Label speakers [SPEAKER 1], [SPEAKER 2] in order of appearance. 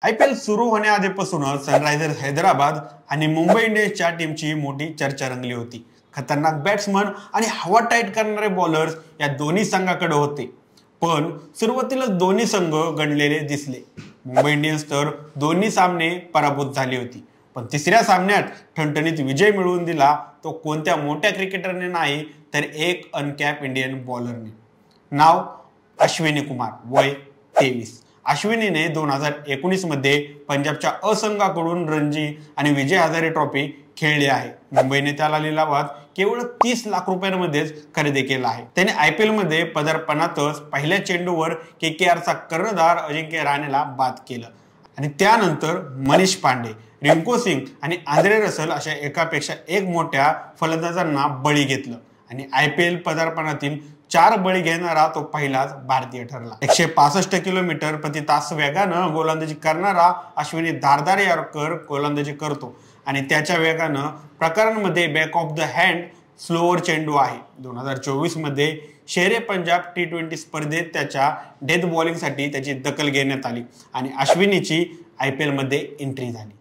[SPEAKER 1] IPL सुरू होण्याआधीपासूनच Sunrisers Hyderabad आणि मुंबई इंडियन्सच्या टीमची मोठी चर्चा रंगली होती। खतरनाक बॅट्समन आणि हवा टाईट करणारे बॉलर्स या दोन्ही संघाकडे होते, पण सुरुवातीला दोन्ही संघ गणलेले दिसले। मुंबई इंडियन्स तर दोन्ही सामने पराभूत झाली होती, पण तिसऱ्या सामन्यात ठणठणीत विजय मिळवून दिला तो कोणत्या मोठ्या क्रिकेटरने नाही तर एक अनकॅप इंडियन बॉलरने। नाव अश्विनी कुमार, वय 23। अश्विनीने 2019 मध्ये पंजाबच्या असंघाकडून रणजी आणि विजय हजारे ट्रॉफी खेळली आहे। मुंबईने त्याला लिलावात केवळ 30 लाख रुपयांमध्येच खरेदी केला आहे। त्याने IPL मध्ये पदार्पणातच पहिल्या चेंडूवर KKRचा कर्णधार अजिंक्य रहाणेला बाद केलं आणि त्यानंतर मनीष पांडे, रिंकू सिंग आणि आंद्रे रसल अशा एकापेक्षा एक मोठ्या फलंदाजांना बळी घेतलं आणि IPL पदार्पणातील 4 बळी घेणारा तो पहिलाच भारतीय ठरला। 165 किलोमीटर प्रति तास वेगानं गोलंदाजी करणारा अश्विनी धारदार यॉर्कर गोलंदाजी करतो आणि त्याच्या वेगानं प्रकारांमध्ये back of the hand slower चेंडू आहे। 2024 मध्ये शेरे पंजाब T20 स्पर्धेत त्याच्या डेथ बॉलिंगसाठी त्याची दखल घेण्यात आली आणि अश्विनीची IPL मध्ये एंट्री झाली।